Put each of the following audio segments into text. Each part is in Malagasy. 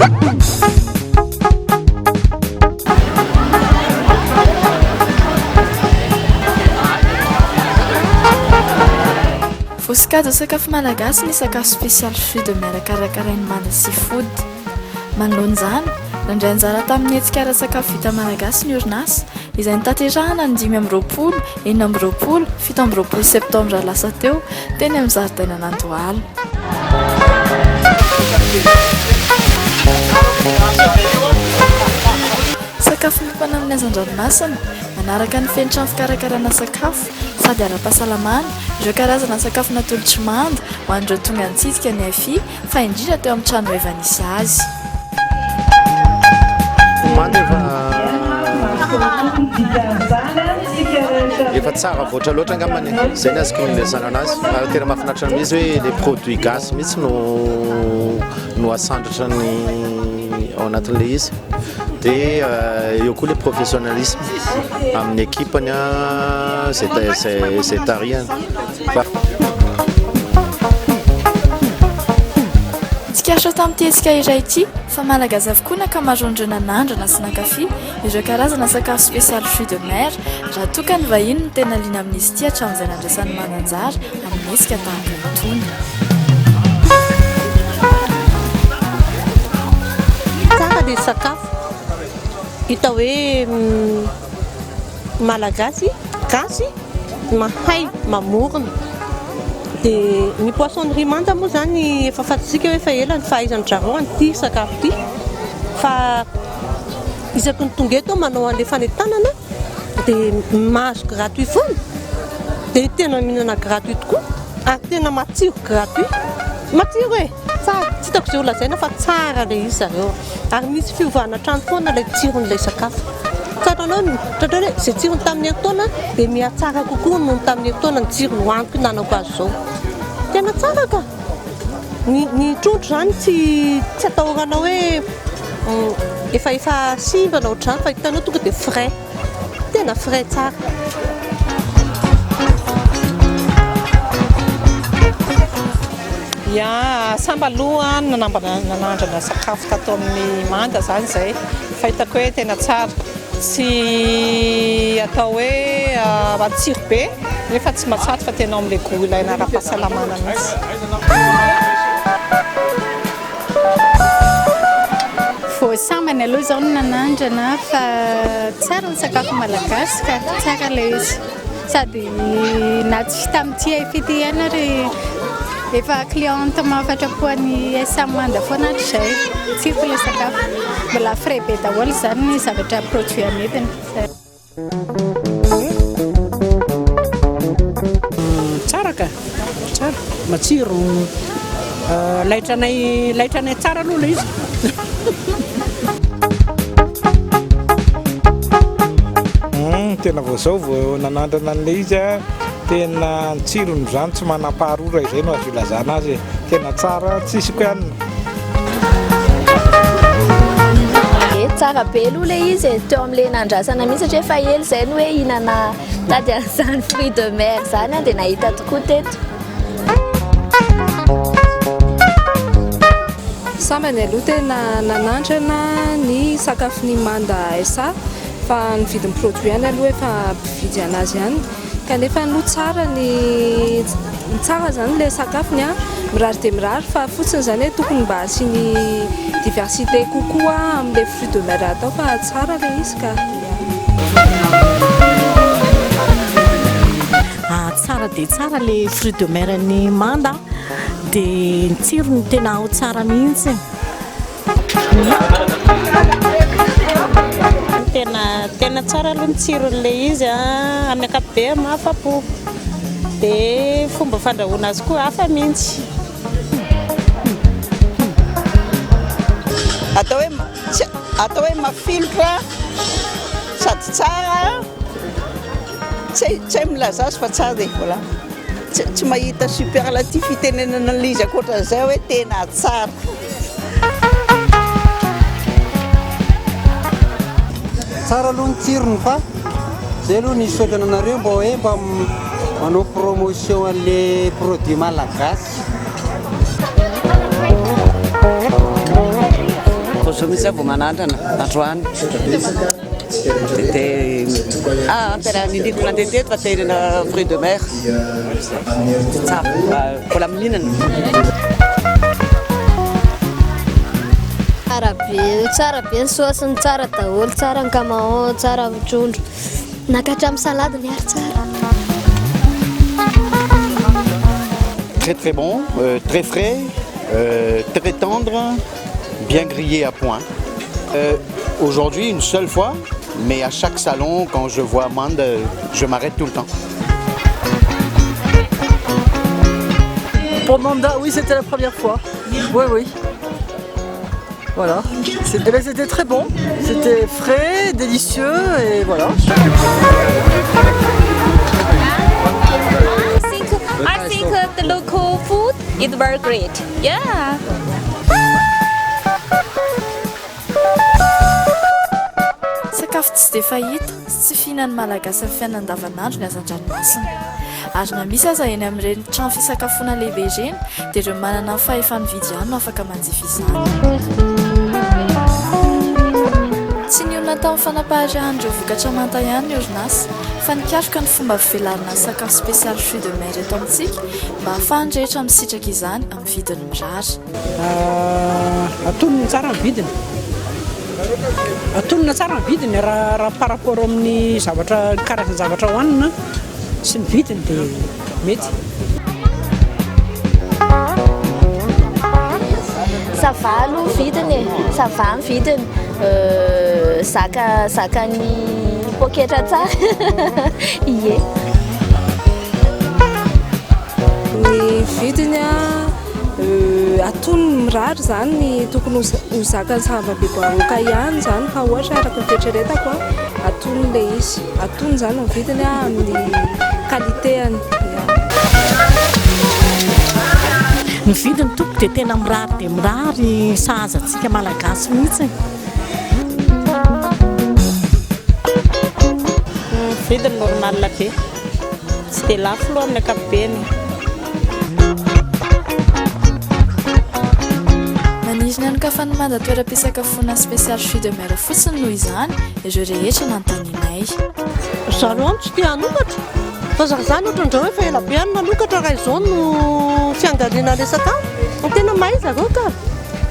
Voasokajy sakafo malagasy ny sakafo spécial fruits de mer karakarain'ny mana seafood. Manoloana izany, nandray anjara tamin'ny hetsika sakafo vita malagasy ny orinasa izay nitanterahana ny 5 amby 7 septambra lasa teo teny amin'ny zaridaina Nandohala. Sakafo miompanana amin'ny hazan-dranomasina manaraka ny fenitra fikarakarana sakafo sady ara-pahasalamana, ireo karazana sakafo natolotra manda ho an'ireo tonga nitsidika ny afia fa indrindra teo amin'ny trano efa nisy azy. Efa tsara voatra loatra angambany zay ny azoko nilesana anazy ary tena mahafinaritra mihitsy hoe les produits gasy mihitsy no asandratra ny ao anatin'le izy dia eo koa le professionnalisme amin'ny équipeny zay tariany. Tsikaso tamin'ity hetsika iray ity fa malagasy avokoa nakamaroan'ireo nanandrana sy nankafy ireo karazana sakafo spécial fruits de mer raha toa ka ny vahiny no tena liana amin'izy ity hatramin'izay nandraisan'ny mananjara amin'ny hetsika tahaka itony. Tsara dia sakafo hita hoe malagasy gasy mahay mamorona. Dia ny poissonnerie manta moa zany efa fantatsika hoe efa ela ny fahaizan'ny zareo an'ity sakafo ity fa isaky ny tonga eto manao an'ilay fanentanana dia mahazo gratuit foana dia tena mihinana gratuit tokoa ary tena matsiro gratuit matsiro e tsara tsy hitako izay olazaina fa tsara ilay izy zareo ary misy fiovana trano foana ilay tsiron'ilay sakafo. Tsatanao tratra hoe izay tsirony tamin'ny etoana dia mihatsara kokoa noho tamin'ny etoana ny tsirony hoaniko nanako azy izao tena tsara ka ny trondro zany tsy atahorana hoe efa simba na ohatrany fa hitanao tonga dia frais tena frais tsara. Ya samba aloha nanandrana sakafo tato amin'ny manda zany zay fa hitako hoe tena tsara tsy atao hoe matsiro be nefa tsy matsaro fa tena amin'ilay goût ilaina ara-pahasalamana mihitsy. Voasamany aloha izao no nanandrana fa tsara ny sakafo malagasy ka tsara ilay izy sady na tsy hita amin'ity fety ihany ary efa cliente mahafatrapoan'ny esamanda foana hatrizay tsiro ilay sakafo mbola frais be daholo izany ny zavatra produit amidiny. Tsara ka tsara matsiro laitranay tsara aloha ilay izy. Tena vaozao vao nanandrana an'ilay izy tena tsirony zany tsy manam-paharora izay no azo ilazana azy tena tsara tsisy koanina. Tsara be aloha ilay izy teo amin'ilay nandrasana mihitsy satria efa ela izay no hoe hihinana tady an'izany fruits de mer zany dia nahita tokoa teto. Samany aloha tena nanandrana ny sakafony manda SA fa ny vidin'ny produit ihany aloha efa mpividy anazy ihany kanefa no tsara ny tsara zany ilay sakafony mirary dia mirary fa fotsiny zany hoe tokony mba asiany diversité kokoa amin'ilay fruits de mer atao fa tsara ilay izy ka. Tsara dia tsara ilay fruits de mer ny manda dia ny tsirony tena ao tsara mihitsy. Tena tsara aloha ny tsiron'ilay izy amin'ny ankapobeny mahafa-po dia fomba fandrahoana azy koa hafa mihitsy. Atao hoe mafilotra sady tsara tsy hay milaza azy fa tsara dia voilà tsy mahita superlatif fitenenana an'ilay izy akoatran'izay hoe tena tsara. Tsara aloha ny tsirony fa zay aloha ny sodana anareo mba hoe mba manao promotion an'ilay produit malagasy. mihitsy vao manandrana androany tena niliko nandeha teto fa terina fruit de mer tsara mbola mihinana. Tsara be ny saosiny, tsara daholo, tsara ny camao, tsara trondro, nakatra amin'ny salade miaro tsara. Très bon, très frais, très tendre, bien grillé à point. Aujourd'hui une seule fois, mais à chaque salon quand je vois amande, je m'arrête tout le temps. Pour Manda, oui, c'était la première fois. Oui. Voilà. C'était très bon, c'était frais, délicieux et voilà. I think the local food is very great. Yeah. Sakafo tsy dia fahita sy tsy fihinan'ny malagasy amin'ny fiainana andavanandro ny hazan-dranomasina. Ary na misy aza eny amin'ireny trano fisakafoana lehibe ireny dia ireo manana fahefa-mividy ihany no afaka manjifa izany. Tsy ny olona tamin'ny fanapaharehan'ireo vokatra manta ihany ny orinasa fa nikaroka ny fomba fivelarana sakafo spécial fruit de mer eto amintsika mba ahafahan'ny rehetra misitraka izany amin'ny vidiny mirary. Atonona tsara ny vidiny. Atonona tsara ny vidiny raha par rapport amin'ny zavatra karazana zavatra hohanina sy ny vidiny dia mety. Savalo vidiny, savamy vidiny, zaka ny poketra tsara. Ie. Ny vidiny atonony mirary zany ny tokony ho zakany zava-bebahoaka ihany zany fa ohatra araka ny fieritreretako atony le izy, atony zany ny vidiny amin'ny qualitéany. Ny vidiny toko dia tena mirary sahaza-tsika malagasy mihitsy. Vidiny normal be, tsy dia lafo loha amin'ny ankapobeny. Manirina ny kafanimanda toeram-pisakafoana spécial fruit de mer fotsiny noho izany ireo rehetra nanontanianay. Zareo tsy tia hanokatra fa zany ohatran'izao hoe fa ela be any nanokatra raha izao no fiangaliana ilay sakafo. Ny tena mahay zareo ka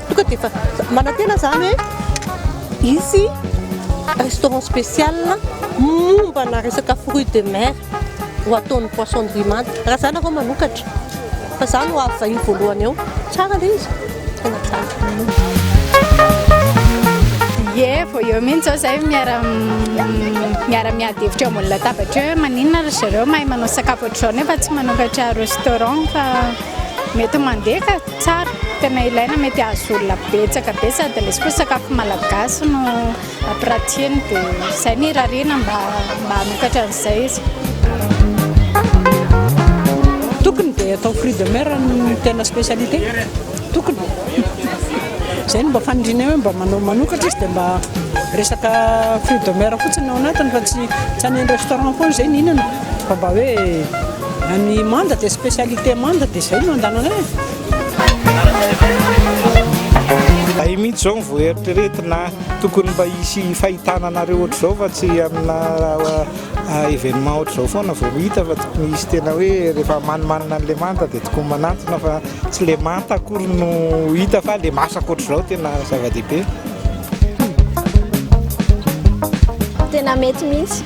tonga dia fa manantena zany hoe izy restaurant spécial mombana resaka fruit de mer ho ataon'ny poisson de manta. Raha zany arao manokatra fa zany ho avy vahiny voalohany eo tsara ilay izy. Ie, vao eo mihitsy zao zay miara-miady hevitra eo ambony latabatra hoe maninona ry zareo mahay manao sakafo ohatr'izao nefa tsy manokatra restaurant fa mety mandeha ka tsara. Tena ilaina mety ahazo olona betsaka sady ilay koa sakafo malagasy no ampiratiany dia izay ny rariana mba hanokatra an'izay izy. Tokony dia atao fruit de mer ny tena spécialité. Tokony izay no mba fanindrina hoe mba manokatra izy dia mba resaka fruit de mer fotsiny ao anatiny fa tsy any restaurant foana izay nihinana fa mba hoe ny manda dia spécialité manda dia izay no andananay. Ay mihitsy zao vao eritreretina tokony mba hisy fahitana anareo ohatr'izao fa tsy amina événement ohatr'izao foana vao hita fa tokony hisy tena hoe rehefa manimanina an'ilay manta dia tokony manantona fa tsy le manta akory no hita fa le masaka ohatr'izao tena zava-dehibe. Tena mety mihitsy,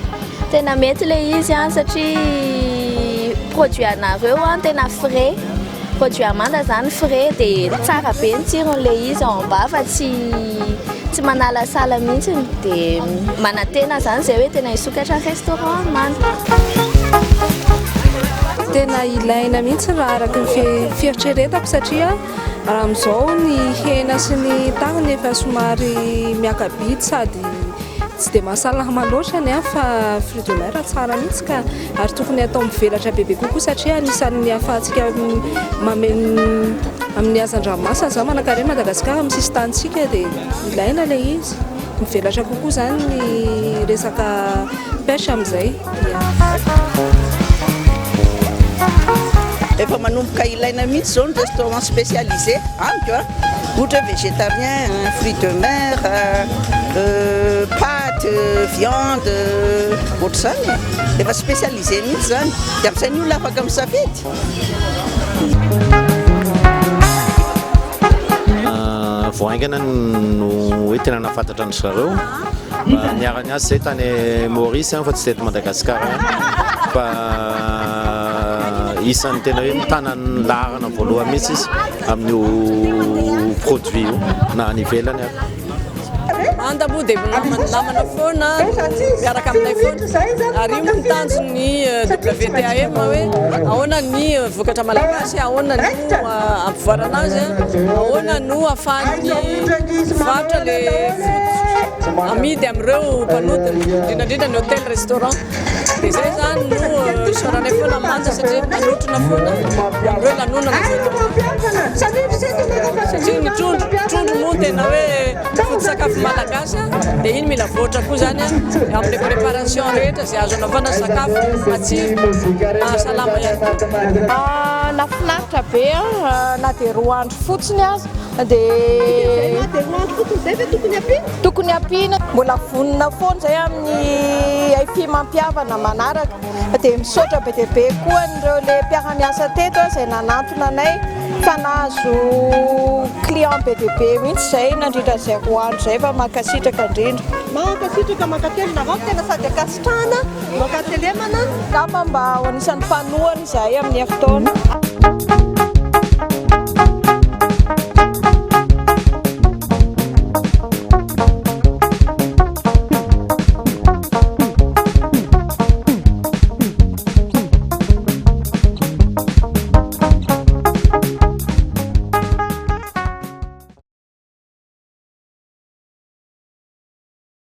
tena mety ilay izy satria produit anareo tena frais. Produit amanda zany frais dia tsara be ny tsiron'ilay izy ao amba fa tsy manala sala mihitsy dia manantena zany izay hoe tena hisokatra restaurant amanda. Tena ilaina mihitsy raha araka ny fieritreretako satria raha amin'izao ny hena sy ny tagnany efa somary miakabidy sady tsy dia mahasalama loatra ny fa fruit de mer tsara mihitsy ka ary tokony atao mivelatra bebe kokoa satria anisan'ny ahafahantsika amin'ny hazan-dranomasina zao manankarena Madagasikara amin'ny sistantsika dia ilaina ilay izy mivelatra kokoa zany ny resaka pêche amin'izay. Efa manomboka ilaina mihitsy zao ny restaurant spécialisé amiko ohatra végétarien, fruits de mer, pâtes, viande, ohatr'izany efa spécialisé mihitsy zany dia amin'izay ny olona afaka misafidy. Voaingana no hoe tena nafantatra ny zareo niarany azy zay tany Maurice fa tsy teto Madagasikara fa isan'ny tena hoe mitana ny laharana voalohany mihitsy izy amin'io produit io na any ivelany ary. Andabo dia namana foana miaraka aminay foana ary io ny tanjony WTAM hoe ahoana ny vokatra malagasy ahoana no ampivoarana azy ahoana no ahafahany mivarotra le amidy amin'ireo mpanodina indrindra ny hôtel restaurant dia zay zany no isaoranay foana manja satria manotrona foana amin'ireo lanonana satria ny trondro moa tena hoe foto-sakafo malagasy dia iny mila voatra koa zany amin'ny préparation rehetra zay azo anaovana sakafo matsiro mahasalama ihany koa. Nafinaritra be na dia roa andro fotsiny azy dia tokony ampiana mbola vonona foana zay amin'ny aifi mampiavana manaraka dia misaotra be dia be koa nireo le mpiara-miasa teto zay nanantona anay fa nahazo client be dia be mihitsy zay nandrindra zay roa andro zay fa mankasitraka indrindra mankasitraka mankatelina avao tena sady akasitrahana mankatelemana ngamba mba ho anisan'ny mpanohana izahay amin'ny heritaona.